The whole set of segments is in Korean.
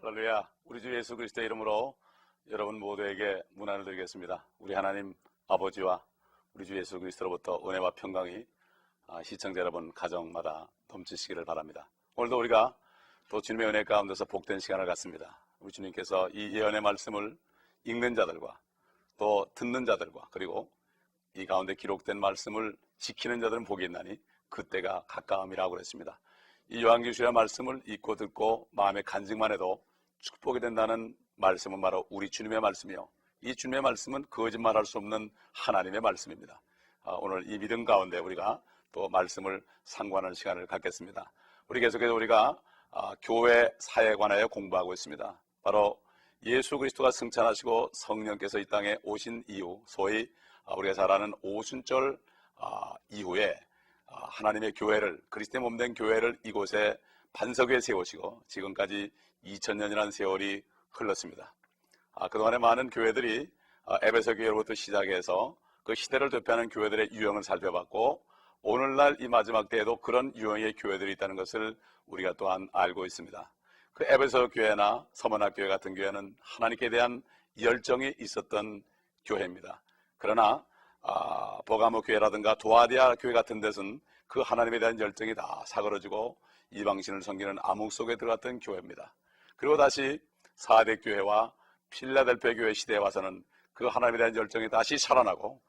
할렐루야. 우리 주 예수 그리스도의 이름으로 여러분 모두에게 문안을 드리겠습니다. 우리 하나님 아버지와 우리 주 예수 그리스도로부터 은혜와 평강이 시청자 여러분 가정마다 넘치시기를 바랍니다. 오늘도 우리가 또 주님의 은혜 가운데서 복된 시간을 갖습니다. 우리 주님께서 이 예언의 말씀을 읽는 자들과 또 듣는 자들과 그리고 이 가운데 기록된 말씀을 지키는 자들은 복이 있나니 그때가 가까움이라고 그랬습니다. 이 요한계시록의 말씀을 읽고 듣고 마음에 간직만 해도 축복이 된다는 말씀은 바로 우리 주님의 말씀이요, 이 주님의 말씀은 거짓말할 수 없는 하나님의 말씀입니다. 오늘 이 믿음 가운데 우리가 또 말씀을 상고하는 시간을 갖겠습니다. 우리 계속해서 우리가 교회 사회에 관하여 공부하고 있습니다. 바로 예수 그리스도가 승천하시고 성령께서 이 땅에 오신 이후, 소위 우리가 잘 아는 오순절 이후에 하나님의 교회를, 그리스도의 몸된 교회를 이곳에 반석 위에 세우시고 지금까지 2000년이라는 세월이 흘렀습니다. 그동안에 많은 교회들이 에베소 교회로부터 시작해서 그 시대를 대표하는 교회들의 유형을 살펴봤고, 오늘날 이 마지막 때에도 그런 유형의 교회들이 있다는 것을 우리가 또한 알고 있습니다. 그 에베소 교회나 서머나 교회 같은 교회는 하나님께 대한 열정이 있었던 교회입니다. 그러나 버가모 교회라든가 도아디아 교회 같은 데서는 그 하나님에 대한 열정이 다 사그러지고 이방신을 섬기는 암흑 속에 들어갔던 교회입니다. 그리고 다시 사대 교회와 필라델피아 교회 시대에 와서는 그 하나님에 대한 열정이 다시 살아나고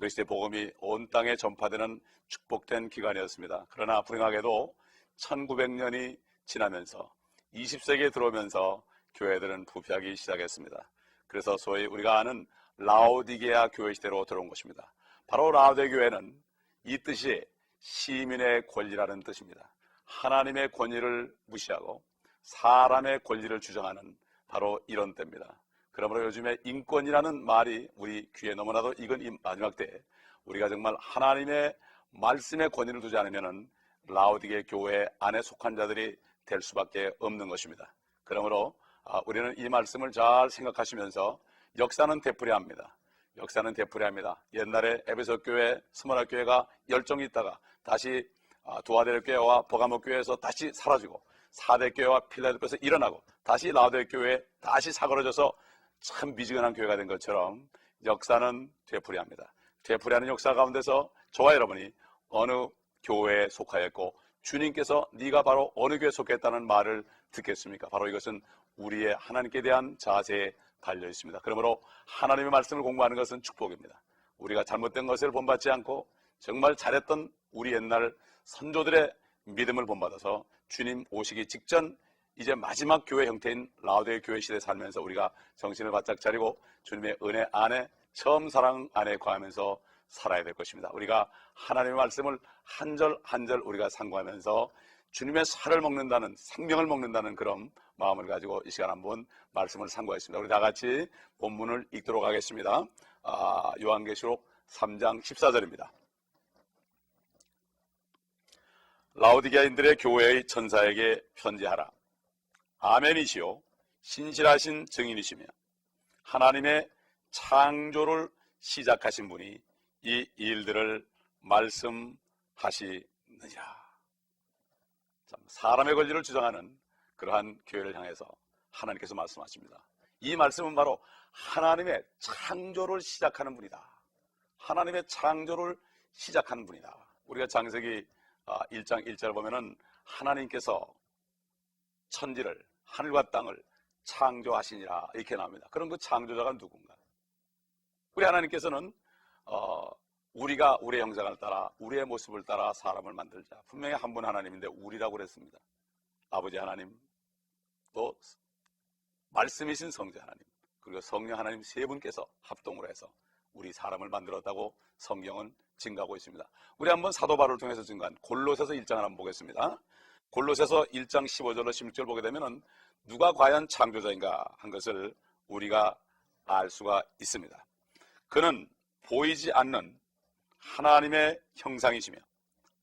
그리스도의 복음이 온 땅에 전파되는 축복된 기간이었습니다. 그러나 불행하게도 1900년이 지나면서 20세기에 들어오면서 교회들은 부패하기 시작했습니다. 그래서 소위 우리가 아는 라오디게아 교회 시대로 들어온 것입니다. 바로 라오디게아 교회는 이 뜻이 시민의 권리라는 뜻입니다. 하나님의 권위를 무시하고 사람의 권리를 주장하는 바로 이런 때입니다. 그러므로 요즘에 인권이라는 말이 우리 귀에 너무나도 익은 이 마지막 때에 우리가 정말 하나님의 말씀의 권위를 두지 않으면 라오디게아 교회 안에 속한 자들이 될 수밖에 없는 것입니다. 그러므로 우리는 이 말씀을 잘 생각하시면서 역사는 되풀이합니다. 역사는 되풀이합니다. 옛날에 에베소 교회, 스무나 교회가 열정이 있다가 다시 도아델 교회와 버가모 교회에서 다시 사라지고, 사대 교회와 필라델피아에서 일어나고 다시 라오디게아 교회에 다시 사그러져서 참 미지근한 교회가 된 것처럼 역사는 되풀이합니다. 되풀이하는 역사 가운데서 저와 여러분이 어느 교회에 속하였고 주님께서 네가 바로 어느 교회에 속했다는 말을 듣겠습니까? 바로 이것은 우리의 하나님께 대한 자세에 달려 있습니다. 그러므로 하나님의 말씀을 공부하는 것은 축복입니다. 우리가 잘못된 것을 본받지 않고 정말 잘했던 우리 옛날 선조들의 믿음을 본받아서 주님 오시기 직전 이제 마지막 교회 형태인 라오디게아 교회 시대에 살면서 우리가 정신을 바짝 차리고 주님의 은혜 안에, 처음 사랑 안에 거하면서 살아야 될 것입니다. 우리가 하나님의 말씀을 한 절 한 절 우리가 상고하면서 주님의 살을 먹는다는, 생명을 먹는다는 그런 마음을 가지고 이 시간 한번 말씀을 상고하겠습니다. 우리 다 같이 본문을 읽도록 하겠습니다. 요한계시록 3장 14절입니다. 라오디게아인들의 교회의 천사에게 편지하라. 아멘이시요 신실하신 증인이시며 하나님의 창조를 시작하신 분이 이 일들을 말씀하시느니라. 사람의 권리를 주장하는 그러한 교회를 향해서 하나님께서 말씀하십니다. 이 말씀은 바로 하나님의 창조를 시작하는 분이다. 하나님의 창조를 시작하는 분이다. 우리가 창세기 1장 1절을 보면은 하나님께서 천지를, 하늘과 땅을 창조하시니라 이렇게 나옵니다. 그럼 그 창조자가 누군가? 우리 하나님께서는 우리가 우리의 형상을 따라, 우리의 모습을 따라 사람을 만들자. 분명히 한 분 하나님인데 우리라고 그랬습니다. 아버지 하나님, 또 말씀이신 성자 하나님, 그리고 성령 하나님 세 분께서 합동을 해서 우리 사람을 만들었다고 성경은 증거하고 있습니다. 우리 한번 사도 바울을 통해서 증거한 골로새서 1장을 한번 보겠습니다. 골로새서 1장 15절로 16절 보게 되면 누가 과연 창조자인가 한 것을 우리가 알 수가 있습니다. 그는 보이지 않는 하나님의 형상이시며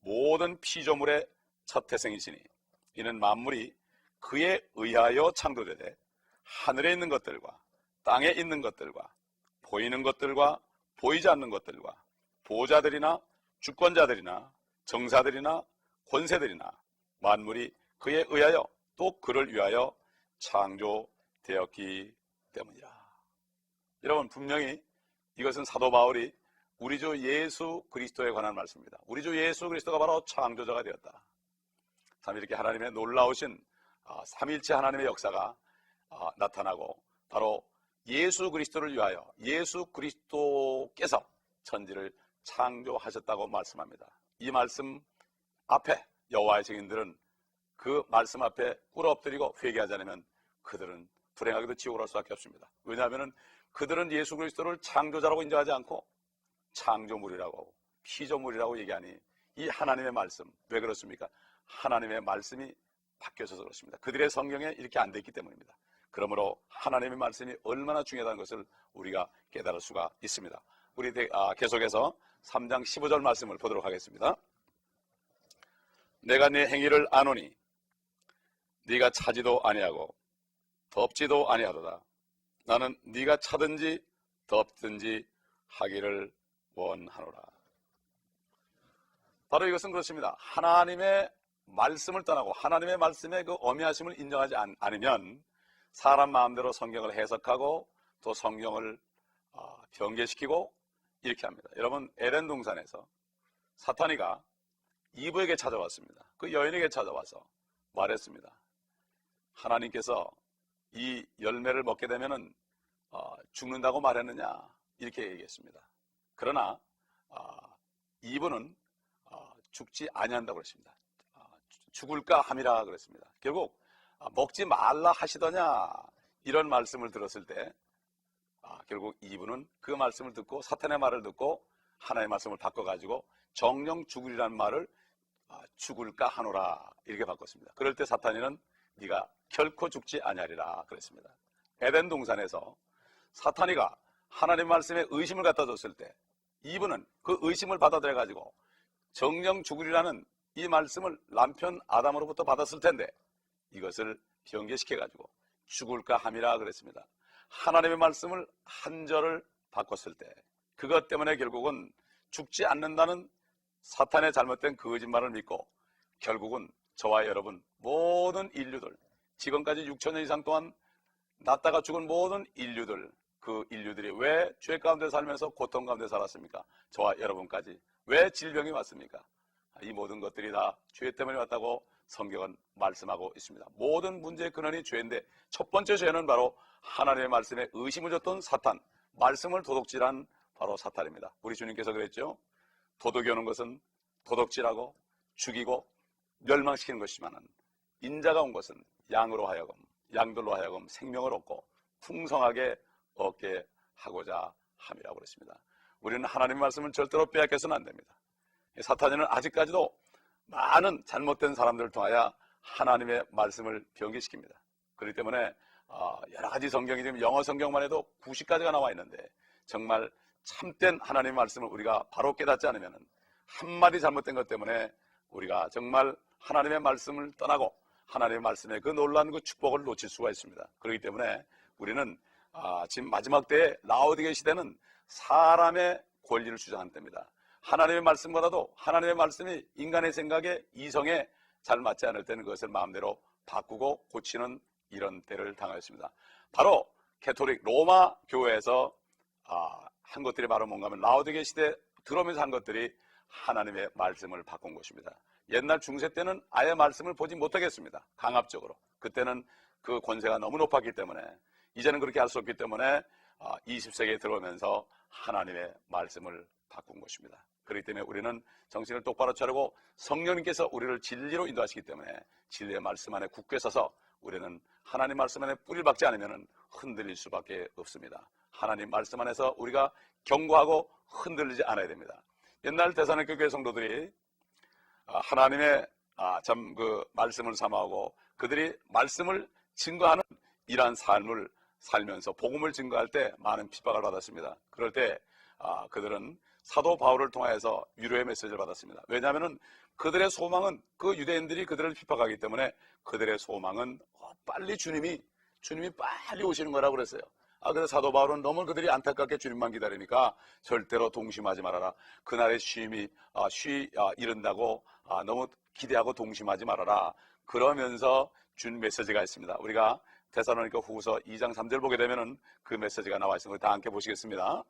모든 피조물의 첫 태생이시니 이는 만물이 그에 의하여 창조되되 하늘에 있는 것들과 땅에 있는 것들과 보이는 것들과 보이지 않는 것들과 보좌들이나 주권자들이나 정사들이나 권세들이나 만물이 그에 의하여 또 그를 위하여 창조되었기 때문이라. 여러분, 분명히 이것은 사도 바울이 우리 주 예수 그리스도에 관한 말씀입니다. 우리 주 예수 그리스도가 바로 창조자가 되었다. 참 이렇게 하나님의 놀라우신 삼일체 하나님의 역사가 나타나고 바로 예수 그리스도를 위하여 예수 그리스도께서 천지를 창조하셨다고 말씀합니다. 이 말씀 앞에 여호와의 증인들은 그 말씀 앞에 꿇어 엎드리고 회개하지 않으면 그들은 불행하게도 지옥으로 갈 수밖에 없습니다. 왜냐하면 그들은 예수 그리스도를 창조자라고 인정하지 않고 창조물이라고 하고 피조물이라고 얘기하니 이 하나님의 말씀, 왜 그렇습니까? 하나님의 말씀이 바뀌어서 그렇습니다. 그들의 성경에 이렇게 안 돼 있기 때문입니다. 그러므로 하나님의 말씀이 얼마나 중요하다는 것을 우리가 깨달을 수가 있습니다. 우리 계속해서 3장 15절 말씀을 보도록 하겠습니다. 내가 네 행위를 아노니 네가 차지도 아니하고 덮지도 아니하도다. 나는 네가 차든지 덮든지 하기를 원하노라. 바로 이것은 그렇습니다. 하나님의 말씀을 떠나고 하나님의 말씀의 그 어미하심을 인정하지 않으면 사람 마음대로 성경을 해석하고 또 성경을 변개시키고 이렇게 합니다. 여러분, 에덴 동산에서 사탄이가 이브에게 찾아왔습니다. 그 여인에게 찾아와서 말했습니다. 하나님께서 이 열매를 먹게 되면은 죽는다고 말했느냐, 이렇게 얘기했습니다. 그러나 이브는 죽지 아니한다고 그랬습니다. 죽을까 함이라 그랬습니다. 결국 먹지 말라 하시더냐, 이런 말씀을 들었을 때 결국 이브는 그 말씀을 듣고 사탄의 말을 듣고 하나님의 말씀을 바꿔가지고 정령 죽으리라는 말을 죽을까 하노라, 이렇게 바꿨습니다. 그럴 때 사탄이는 네가 결코 죽지 아니하리라 그랬습니다. 에덴 동산에서 사탄이가 하나님 말씀에 의심을 갖다 줬을 때 이브는 그 의심을 받아들여 가지고 정령 죽으리라는 이 말씀을 남편 아담으로부터 받았을 텐데 이것을 변개시켜 가지고 죽을까 함이라 그랬습니다. 하나님의 말씀을 한 절을 바꿨을 때 그것 때문에 결국은 죽지 않는다는 사탄의 잘못된 거짓말을 믿고 결국은 저와 여러분 모든 인류들, 지금까지 6천년 이상 동안 났다가 죽은 모든 인류들, 그 인류들이 왜 죄 가운데 살면서 고통 가운데 살았습니까? 저와 여러분까지 왜 질병이 왔습니까? 이 모든 것들이 다 죄 때문에 왔다고 성경은 말씀하고 있습니다. 모든 문제의 근원이 죄인데 첫 번째 죄는 바로 하나님의 말씀에 의심을 줬던 사탄, 말씀을 도둑질한 바로 사탄입니다. 우리 주님께서 그랬죠. 도둑이 오는 것은 도둑질하고 죽이고 멸망시키는 것이지만 인자가 온 것은 양들로 하여금 생명을 얻고 풍성하게 얻게 하고자 함이라고 그랬습니다. 우리는 하나님의 말씀을 절대로 빼앗겨서는 안 됩니다. 사탄은 아직까지도 많은 잘못된 사람들을 통하여 하나님의 말씀을 변개시킵니다. 그렇기 때문에 여러 가지 성경이 지금 영어 성경만 해도 90가지가 나와 있는데 정말 참된 하나님의 말씀을 우리가 바로 깨닫지 않으면 한마디 잘못된 것 때문에 우리가 정말 하나님의 말씀을 떠나고 하나님의 말씀의 그 놀라운 그 축복을 놓칠 수가 있습니다. 그렇기 때문에 우리는 지금 마지막 때의 라오디게 시대는 사람의 권리를 주장하는 때입니다. 하나님의 말씀보다도 하나님의 말씀이 인간의 생각에 이성에 잘 맞지 않을 때는 그것을 마음대로 바꾸고 고치는 이런 때를 당하였습니다. 바로 캐톨릭 로마 교회에서 한 것들이 바로 뭔가 하면 라오디게 시대 들어오면서 한 것들이 하나님의 말씀을 바꾼 것입니다. 옛날 중세 때는 아예 말씀을 보지 못하겠습니다. 강압적으로. 그때는 그 권세가 너무 높았기 때문에 이제는 그렇게 할 수 없기 때문에 20세기에 들어오면서 하나님의 말씀을 바꾼 것입니다. 그렇기 때문에 우리는 정신을 똑바로 차리고 성령님께서 우리를 진리로 인도하시기 때문에 진리의 말씀 안에 굳게 서서 우리는 하나님 말씀 안에 뿌리를 박지 않으면 흔들릴 수밖에 없습니다. 하나님 말씀 안에서 우리가 견고하고 흔들리지 않아야 됩니다. 옛날 데살로니가 교회 성도들이 하나님의 참 그 말씀을 삼아오고 그들이 말씀을 증거하는 이러한 삶을 살면서 복음을 증거할 때 많은 핍박을 받았습니다. 그럴 때 그들은 사도 바울을 통해서 위로의 메시지를 받았습니다. 왜냐하면 그들의 소망은 그 유대인들이 그들을 핍박하기 때문에 그들의 소망은 빨리 주님이 빨리 오시는 거라고 그랬어요. 그래서 사도 바울은 너무 그들이 안타깝게 주님만 기다리니까 절대로 동심하지 말아라. 그날의 쉼이 이른다고 너무 기대하고 동심하지 말아라. 그러면서 준 메시지가 있습니다. 우리가 데살로니가 후서 2장 3절 보게 되면은 그 메시지가 나와 있습니다. 다 함께 보시겠습니다.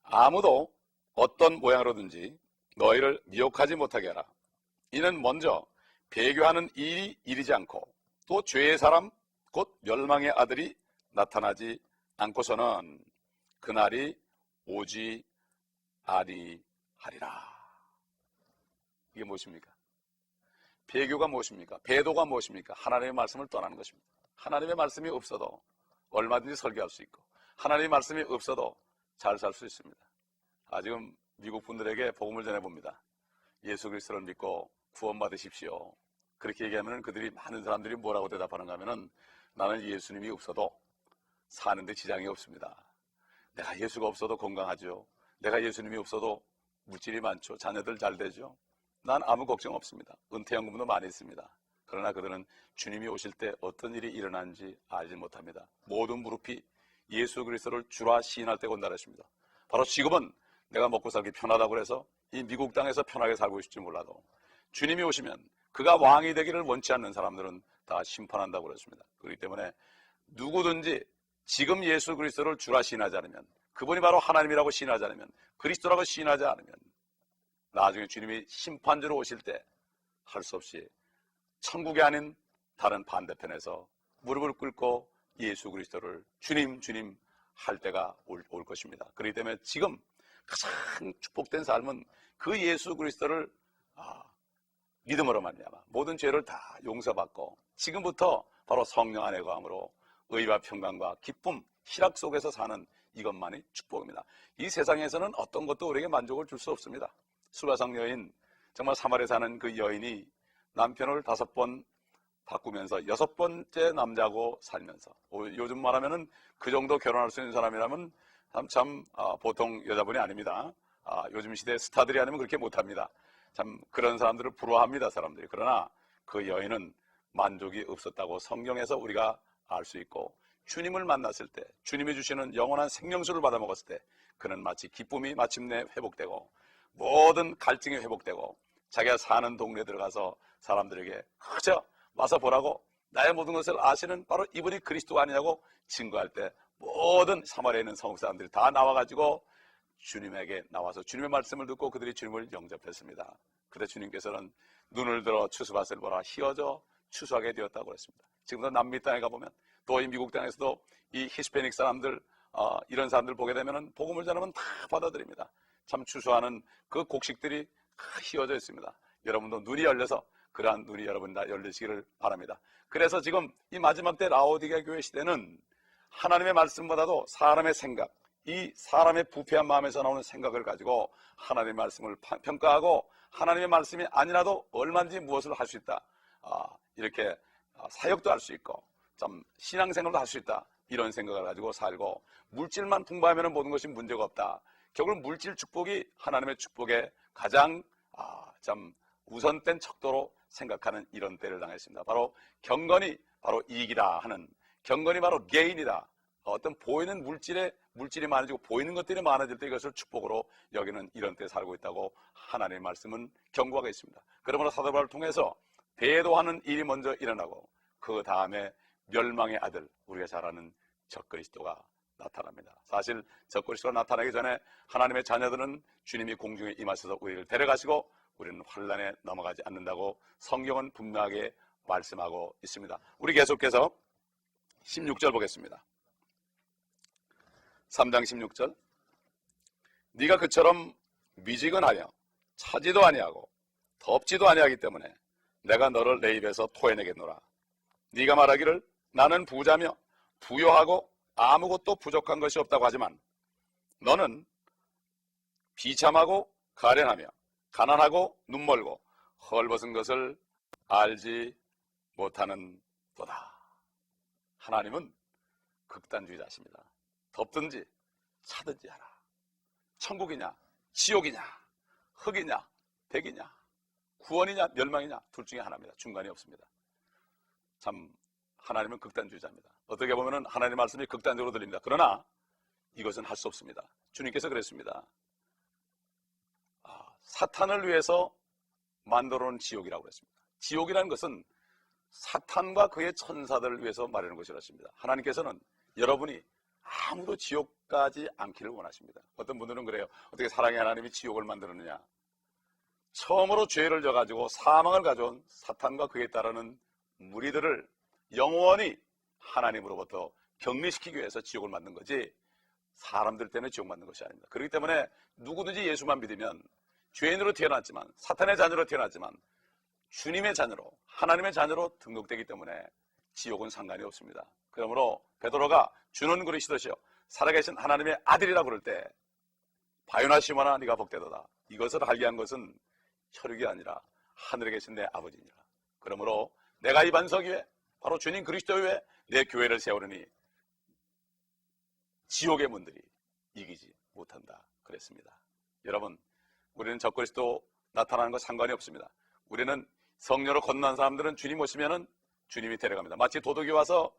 아무도 어떤 모양으로든지 너희를 미혹하지 못하게 하라. 이는 먼저 배교하는 일이 이르지 않고 또 죄의 사람 곧 멸망의 아들이 나타나지 않고서는 그날이 오지 아니하리라. 이게 무엇입니까? 배교가 무엇입니까? 배도가 무엇입니까? 하나님의 말씀을 떠나는 것입니다. 하나님의 말씀이 없어도 얼마든지 설교할 수 있고 하나님의 말씀이 없어도 잘 살 수 있습니다. 지금 미국 분들에게 복음을 전해봅니다. 예수 그리스도를 믿고 구원받으십시오. 그렇게 얘기하면 그들이 많은 사람들이 뭐라고 대답하는가 하면은 나는 예수님이 없어도 사는데 지장이 없습니다. 내가 예수가 없어도 건강하죠. 내가 예수님이 없어도 물질이 많죠. 자녀들 잘 되죠. 난 아무 걱정 없습니다. 은퇴연금도 많이 있습니다. 그러나 그들은 주님이 오실 때 어떤 일이 일어나는지 알지 못합니다. 모든 무릎이 예수 그리스도를 주라 시인할 때가 온다 그랬습니다. 바로 지금은 내가 먹고 살기 편하다고 해서 이 미국 땅에서 편하게 살고 있을지 몰라도 주님이 오시면 그가 왕이 되기를 원치 않는 사람들은 다 심판한다고 그랬습니다. 그렇기 때문에 누구든지 지금 예수 그리스도를 주라 시인하지 않으면, 그분이 바로 하나님이라고 시인하지 않으면, 그리스도라고 시인하지 않으면 나중에 주님이 심판주로 오실 때 할 수 없이 천국이 아닌 다른 반대편에서 무릎을 꿇고 예수 그리스도를 주님 주님 할 때가 올 것입니다. 그렇기 때문에 지금 가장 축복된 삶은 그 예수 그리스도를 믿음으로 말미암아 모든 죄를 다 용서받고 지금부터 바로 성령 안에 거함으로 의와 평강과 기쁨, 희락 속에서 사는 이것만이 축복입니다. 이 세상에서는 어떤 것도 우리에게 만족을 줄 수 없습니다. 수가성 여인, 정말 사마리아에 사는 그 여인이 남편을 5번 바꾸면서 6번째 남자고 살면서, 요즘 말하면은 그 정도 결혼할 수 있는 사람이라면 참 보통 여자분이 아닙니다. 요즘 시대 스타들이 아니면 그렇게 못합니다. 참 그런 사람들을 부러워합니다, 사람들이. 그러나 그 여인은 만족이 없었다고 성경에서 우리가 알 수 있고, 주님을 만났을 때, 주님이 주시는 영원한 생명수를 받아 먹었을 때 그는 마치 기쁨이 마침내 회복되고 모든 갈증이 회복되고 자기가 사는 동네에 들어가서 사람들에게 그저 와서 보라고 나의 모든 것을 아시는 바로 이분이 그리스도가 아니냐고 증거할 때 모든 사마리아에 있는 성읍 사람들이 다 나와가지고 주님에게 나와서 주님의 말씀을 듣고 그들이 주님을 영접했습니다. 그때 주님께서는 눈을 들어 추수밭을 보라 희어져 추수하게 되었다고 그랬습니다. 지금도 남미 땅에 가보면 또 이 미국 땅에서도 이 히스패닉 사람들 이런 사람들 보게 되면 복음을 전하면 다 받아들입니다. 참 추수하는 그 곡식들이 휘어져 있습니다. 여러분도 눈이 열려서 그러한 눈이 여러분 다 열리시기를 바랍니다. 그래서 지금 이 마지막 때 라오디게아 교회 시대는 하나님의 말씀보다도 사람의 생각, 이 사람의 부패한 마음에서 나오는 생각을 가지고 하나님의 말씀을 평가하고 하나님의 말씀이 아니라도 얼마든지 무엇을 할 수 있다. 이렇게 사역도 할 수 있고 참 신앙생활도 할 수 있다. 이런 생각을 가지고 살고 물질만 풍부하면 모든 것이 문제가 없다. 결국 물질 축복이 하나님의 축복의 가장 참 우선된 척도로 생각하는 이런 때를 당했습니다. 바로 경건이 바로 이익이다 하는, 경건이 바로 게인이다. 어떤 보이는 물질이 많아지고 보이는 것들이 많아질 때 이것을 축복으로 여기는 이런 때 살고 있다고 하나님의 말씀은 경고하고 있습니다. 그러므로 사도 바울을 통해서 배도하는 일이 먼저 일어나고 그 다음에 멸망의 아들, 우리가 잘 아는 적그리스도가 나타납니다. 사실 적그리스도가 나타나기 전에 하나님의 자녀들은 주님이 공중에 임하셔서 우리를 데려가시고 우리는 환난에 넘어가지 않는다고 성경은 분명하게 말씀하고 있습니다. 우리 계속해서 16절 보겠습니다. 3장 16절. 네가 그처럼 미지근하여 차지도 아니하고 덥지도 아니하기 때문에 내가 너를 내 입에서 토해내겠노라. 네가 말하기를 나는 부자며 부요하고 아무것도 부족한 것이 없다고 하지만 너는 비참하고 가련하며 가난하고 눈멀고 헐벗은 것을 알지 못하는 도다. 하나님은 극단주의자십니다. 덥든지 차든지 하라. 천국이냐 지옥이냐 흑이냐 백이냐 구원이냐 멸망이냐 둘 중에 하나입니다. 중간이 없습니다. 참 하나님은 극단주의자입니다. 어떻게 보면 하나님의 말씀이 극단적으로 들립니다. 그러나 이것은 할 수 없습니다. 주님께서 그랬습니다. 사탄을 위해서 만들어 놓은 지옥이라고 그랬습니다. 지옥이라는 것은 사탄과 그의 천사들을 위해서 마련한 것이라 했습니다. 하나님께서는 여러분이 아무도 지옥 가지 않기를 원하십니다. 어떤 분들은 그래요. 어떻게 사랑의 하나님이 지옥을 만들었느냐. 처음으로 죄를 져가지고 사망을 가져온 사탄과 그에 따르는 무리들을 영원히 하나님으로부터 격리시키기 위해서 지옥을 만든 거지, 사람들 때문에 지옥 만든 것이 아닙니다. 그렇기 때문에 누구든지 예수만 믿으면 죄인으로 태어났지만, 사탄의 자녀로 태어났지만 주님의 자녀로, 하나님의 자녀로 등록되기 때문에 지옥은 상관이 없습니다. 그러므로 베드로가 주는 그리스도시요 살아계신 하나님의 아들이라고 그럴 때 바요나 시몬아 네가 복되도다, 이것을 알게 한 것은 혈육이 아니라 하늘에 계신 내 아버지니라. 그러므로 내가 이 반석 위에, 바로 주님 그리스도 위에 내 교회를 세우느니 지옥의 문들이 이기지 못한다 그랬습니다. 여러분, 우리는 적그리스도 나타나는 것 상관이 없습니다. 우리는 성녀로 건너는 사람들은 주님 오시면은 주님이 데려갑니다. 마치 도둑이 와서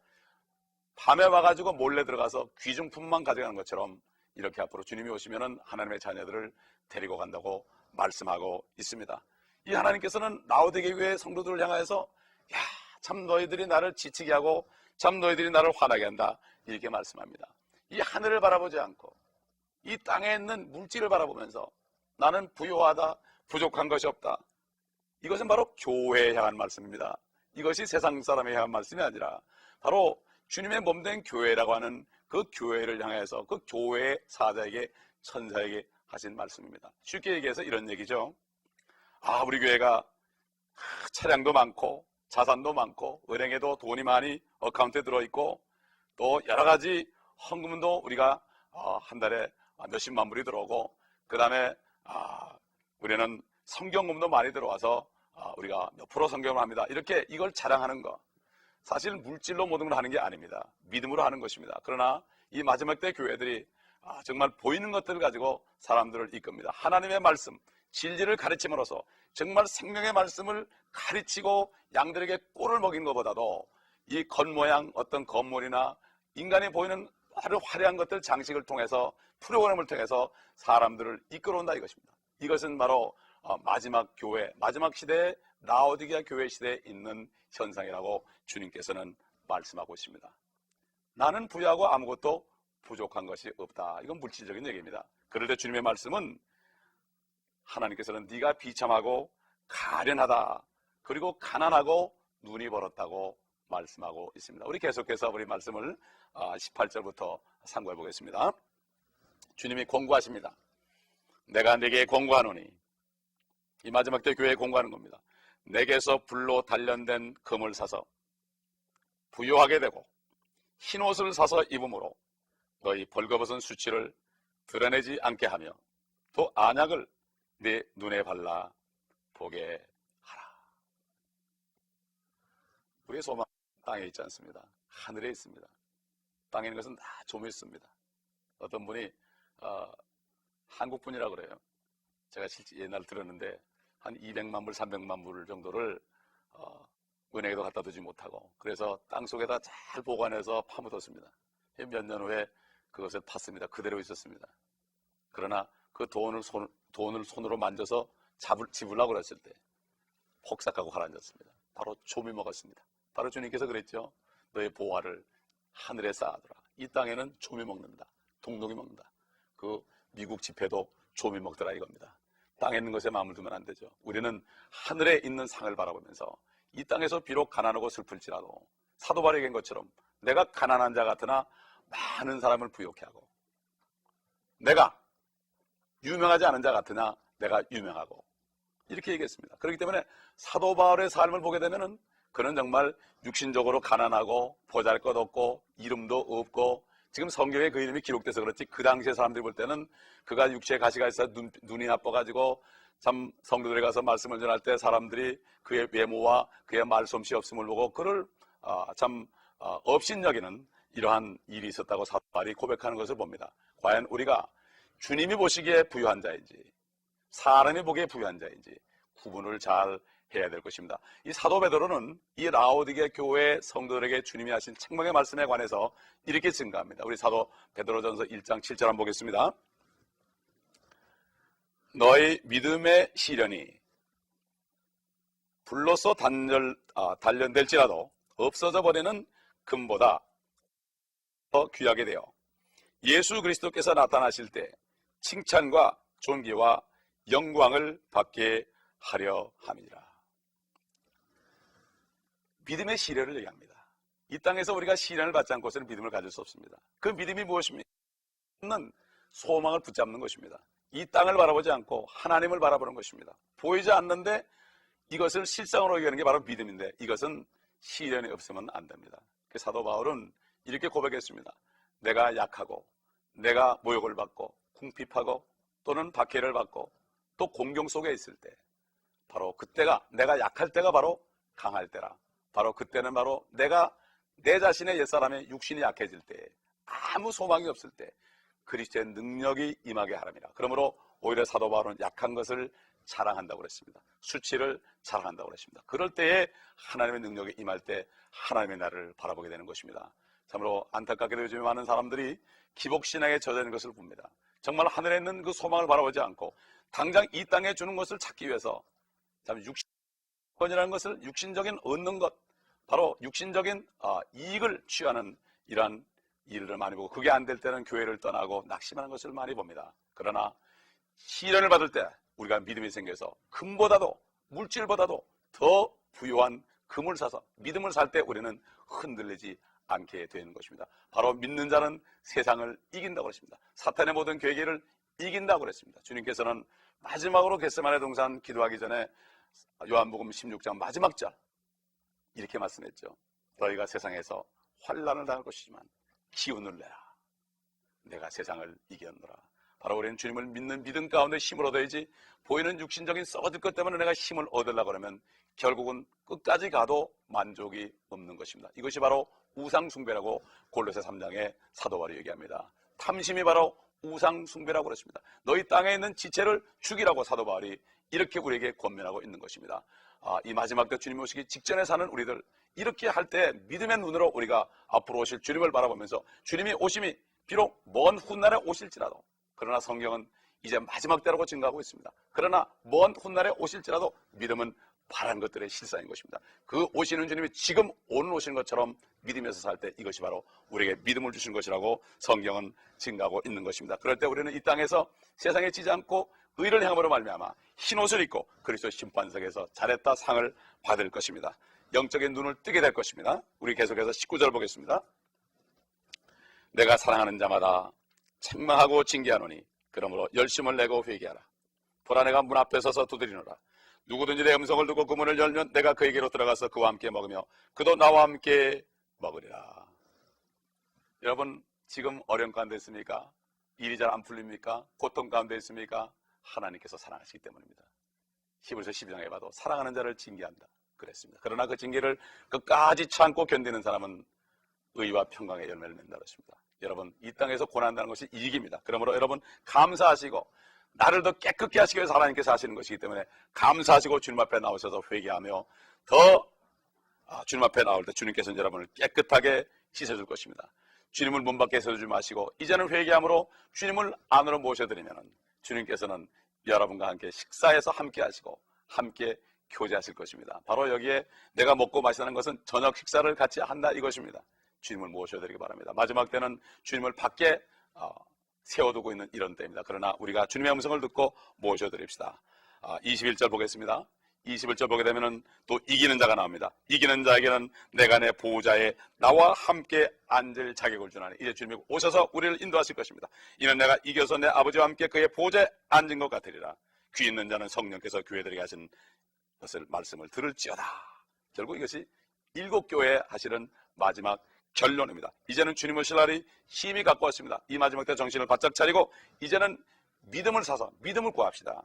밤에 와가지고 몰래 들어가서 귀중품만 가져가는 것처럼 이렇게 앞으로 주님이 오시면은 하나님의 자녀들을 데리고 간다고 말씀하고 있습니다. 이 하나님께서는 라오디게 교회 성도들을 향하여서 야, 참 너희들이 나를 지치게 하고 참 너희들이 나를 화나게 한다, 이렇게 말씀합니다. 이 하늘을 바라보지 않고 이 땅에 있는 물질을 바라보면서 나는 부요하다, 부족한 것이 없다, 이것은 바로 교회에 향한 말씀입니다. 이것이 세상 사람에 향한 말씀이 아니라 바로 주님의 몸된 교회라고 하는 그 교회를 향해서 그 교회의 사자에게, 천사에게 하신 말씀입니다. 쉽게 얘기해서 이런 얘기죠. 우리 교회가 차량도 많고 자산도 많고 은행에도 돈이 많이 어카운트에 들어있고 또 여러 가지 헌금도 우리가 한 달에 몇십만 불이 들어오고, 그 다음에 우리는 성경금도 많이 들어와서 우리가 몇 프로 성경을 합니다, 이렇게 이걸 자랑하는 거, 사실 물질로 모든 걸 하는 게 아닙니다. 믿음으로 하는 것입니다. 그러나 이 마지막 때 교회들이 정말 보이는 것들을 가지고 사람들을 이끕니다. 하나님의 말씀, 진리를 가르침으로써 정말 생명의 말씀을 가르치고 양들에게 꼴을 먹이는 것보다도 이 겉모양, 어떤 건물이나 인간이 보이는 아주 화려한 것들, 장식을 통해서, 프로그램을 통해서 사람들을 이끌어온다, 이것입니다. 이것은 바로 마지막 교회, 마지막 시대에 라오디게아 교회 시대에 있는 현상이라고 주님께서는 말씀하고 있습니다. 나는 부유하고 아무것도 부족한 것이 없다, 이건 물질적인 얘기입니다. 그럴 때 주님의 말씀은, 하나님께서는 네가 비참하고 가련하다, 그리고 가난하고 눈이 벌었다고 말씀하고 있습니다. 우리 계속해서 우리 말씀을 18절부터 상고해 보겠습니다. 주님이 권고하십니다. 내가 네게 권고하노니, 이 마지막 때 교회에 권고하는 겁니다. 내게서 불로 단련된 금을 사서 부유하게 되고 흰옷을 사서 입음으로 너희 벌거벗은 수치를 드러내지 않게 하며 또 안약을 네 눈에 발라 보게 하라. 우리의 소망 땅에 있지 않습니다. 하늘에 있습니다. 땅에 있는 것은 다 좀 있습니다. 어떤 분이 한국 분이라고 그래요. 제가 실제 옛날 들었는데 한 200만 불, 300만 불 정도를 은행에도 갖다 두지 못하고, 그래서 땅속에다 잘 보관해서 파묻었습니다. 몇 년 후에 그것을 팠습니다. 그대로 있었습니다. 그러나 그 돈을 손으로 만져서 집으려고 그랬을 때 폭삭하고 가라앉았습니다. 바로 좀이 먹었습니다. 바로 주님께서 그랬죠. 너의 보화를 하늘에 쌓아두라. 이 땅에는 좀이 먹는다, 동독이 먹는다. 그 미국 집회도 좀이 먹더라, 이겁니다. 땅에 있는 것에 마음을 두면 안 되죠. 우리는 하늘에 있는 상을 바라보면서 이 땅에서 비록 가난하고 슬플지라도 사도 바울에겐 것처럼 내가 가난한 자 같으나 많은 사람을 부욕해 하고, 내가 유명하지 않은 자 같으나 내가 유명하고, 이렇게 얘기했습니다. 그렇기 때문에 사도 바울의 삶을 보게 되면은 그는 정말 육신적으로 가난하고 보잘것 없고 이름도 없고, 지금 성경에 그 이름이 기록돼서 그렇지 그 당시에 사람들이 볼 때는 그가 육체에 가시가 있어 눈이 나빠가지고 참 성도들에 가서 말씀을 전할 때 사람들이 그의 외모와 그의 말솜씨 없음을 보고 그를 참 업신여기는 이러한 일이 있었다고 사도 바울이 고백하는 것을 봅니다. 과연 우리가 주님이 보시기에 부유한 자인지 사람이 보기에 부유한 자인지 구분을 잘 해야 될 것입니다. 이 사도 베드로는 이 라오디게 교회 성도들에게 주님이 하신 책망의 말씀에 관해서 이렇게 증가합니다. 우리 사도 베드로전서 1장 7절 한번 보겠습니다. 너희 믿음의 시련이 불로써 단련될지라도 없어져 버리는 금보다 더 귀하게 되어 예수 그리스도께서 나타나실 때 칭찬과 존귀와 영광을 받게 하려 함이라. 믿음의 시련을 얘기합니다. 이 땅에서 우리가 시련을 받지 않고서는 믿음을 가질 수 없습니다. 그 믿음이 무엇입니까? 는 소망을 붙잡는 것입니다. 이 땅을 바라보지 않고 하나님을 바라보는 것입니다. 보이지 않는데 이것을 실상으로 얘기하는 게 바로 믿음인데 이것은 시련이 없으면 안 됩니다. 그 사도 바울은 이렇게 고백했습니다. 내가 약하고 내가 모욕을 받고 궁핍하고 또는 박해를 받고 또 공경 속에 있을 때 바로 그때가 내가 약할 때가 바로 강할 때라. 바로 그때는 바로 내가 내 자신의 옛사람의 육신이 약해질 때 아무 소망이 없을 때 그리스도의 능력이 임하게 하랍니다. 그러므로 오히려 사도 바울은 약한 것을 자랑한다고 그랬습니다. 수치를 자랑한다고 그랬습니다. 그럴 때에 하나님의 능력이 임할 때 하나님의 나를 바라보게 되는 것입니다. 참으로 안타깝게도 요즘에 많은 사람들이 기복신앙에 젖어 있는 것을 봅니다. 정말 하늘에 있는 그 소망을 바라보지 않고 당장 이 땅에 주는 것을 찾기 위해서 참 육신권이라는 것을 육신적인 얻는 것 바로 육신적인 이익을 취하는 이러한 일을 많이 보고 그게 안 될 때는 교회를 떠나고 낙심하는 것을 많이 봅니다. 그러나 시련을 받을 때 우리가 믿음이 생겨서 금보다도 물질보다도 더 부유한 금을 사서 믿음을 살 때 우리는 흔들리지 않게 되는 것입니다. 바로 믿는 자는 세상을 이긴다고 했습니다. 사탄의 모든 괴계를 이긴다고 그랬습니다. 주님께서는 마지막으로 겟세마네 동산 기도하기 전에 요한복음 16장 마지막 절 이렇게 말씀했죠. 너희가 세상에서 환난을 당할 것이지만 기운을 내라. 내가 세상을 이겼노라. 바로 우리는 주님을 믿는 믿음 가운데 힘을 얻어야지 보이는 육신적인 썩어질 것 때문에 내가 힘을 얻으려고 그러면 결국은 끝까지 가도 만족이 없는 것입니다. 이것이 바로 우상숭배라고 골로새 3장에 사도 바울이 얘기합니다. 탐심이 바로 우상숭배라고 그랬습니다. 너희 땅에 있는 지체를 죽이라고 사도 바울이 이렇게 우리에게 권면하고 있는 것입니다. 이 마지막 때 주님 오시기 직전에 사는 우리들 이렇게 할 때 믿음의 눈으로 우리가 앞으로 오실 주님을 바라보면서 주님이 오심이 비록 먼 훗날에 오실지라도 그러나 성경은 이제 마지막 때라고 증가하고 있습니다. 그러나 먼 훗날에 오실지라도 믿음은 바란 것들의 실상인 것입니다. 그 오시는 주님이 지금 오늘 오시는 것처럼 믿으면서 살 때 이것이 바로 우리에게 믿음을 주신 것이라고 성경은 증가하고 있는 것입니다. 그럴 때 우리는 이 땅에서 세상에 지지 않고 의를 행함으로 말미암아 흰옷을 입고 그리스도 심판석에서 잘했다 상을 받을 것입니다. 영적인 눈을 뜨게 될 것입니다. 우리 계속해서 19절 보겠습니다. 내가 사랑하는 자마다 책망하고 징계하노니 그러므로 열심을 내고 회개하라. 보라 내가 문 앞에 서서 두드리노라. 누구든지 내 음성을 듣고 그 문을 열면 내가 그에게로 들어가서 그와 함께 먹으며 그도 나와 함께 먹으리라. 여러분 지금 어려운 가운데 있습니까? 일이 잘 안 풀립니까? 고통 가운데 있습니까? 하나님께서 사랑하시기 때문입니다. 히브리서 12장에 봐도 사랑하는 자를 징계한다 그랬습니다. 그러나 그 징계를 끝까지 참고 견디는 사람은 의와 평강의 열매를 맺는다 그랬습니다. 여러분 이 땅에서 고난한다는 것이 이익입니다. 그러므로 여러분 감사하시고 나를 더 깨끗게 하시기 위해서 하나님께서 하시는 것이기 때문에 감사하시고 주님 앞에 나오셔서 회개하며 더 주님 앞에 나올 때 주님께서는 여러분을 깨끗하게 씻어줄 것입니다. 주님을 문 밖에 세우지 마시고 이제는 회개함으로 주님을 안으로 모셔드리면 주님께서는 여러분과 함께 식사해서 함께 하시고 함께 교제하실 것입니다. 바로 여기에 내가 먹고 마시는 것은 저녁 식사를 같이 한다 이것입니다. 주님을 모셔드리기 바랍니다. 마지막 때는 주님을 밖에 세워두고 있는 이런 때입니다. 그러나 우리가 주님의 음성을 듣고 모셔드립시다. 21절 보겠습니다. 21절 보게 되면 또 이기는 자가 나옵니다. 이기는 자에게는 내가 내 보호자에 나와 함께 앉을 자격을 주나니 이제 주님이 오셔서 우리를 인도하실 것입니다. 이는 내가 이겨서 내 아버지와 함께 그의 보호자에 앉은 것 같으리라. 귀 있는 자는 성령께서 교회들에게 하신 것을 말씀을 들을지어다. 결국 이것이 7교회에 하시는 마지막 결론입니다. 이제는 주님 오실 날이 힘이 가까웠습니다. 이 마지막 때 정신을 바짝 차리고 이제는 믿음을 사서 믿음을 구합시다.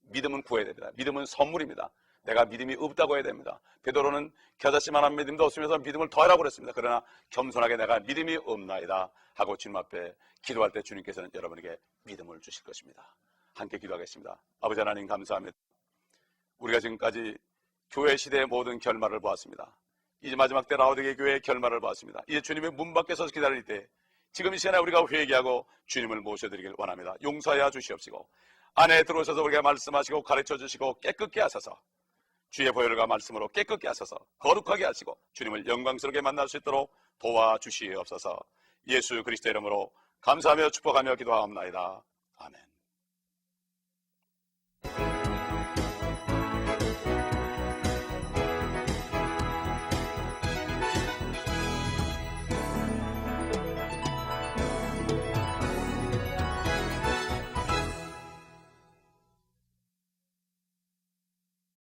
믿음은 구해야 됩니다. 믿음은 선물입니다. 내가 믿음이 없다고 해야 됩니다. 베드로는 겨자씨만한 믿음도 없으면서 믿음을 더하라고 그랬습니다. 그러나 겸손하게 내가 믿음이 없나이다 하고 주님 앞에 기도할 때 주님께서는 여러분에게 믿음을 주실 것입니다. 함께 기도하겠습니다. 아버지 하나님 감사합니다. 우리가 지금까지 교회 시대의 모든 결말을 보았습니다. 이제 마지막 때 라오디게 교회의 결말을 보았습니다. 이제 주님의 문 밖에 서서 기다릴 때 지금 이 시간에 우리가 회개하고 주님을 모셔드리길 원합니다. 용서하여 주시옵시고 안에 들어오셔서 우리가 말씀하시고 가르쳐 주시고 깨끗게 하셔서 주의 보혈과 말씀으로 깨끗게 하셔서 거룩하게 하시고 주님을 영광스럽게 만날 수 있도록 도와주시옵소서. 예수 그리스도의 이름으로 감사하며 축복하며 기도하옵나이다. 아멘.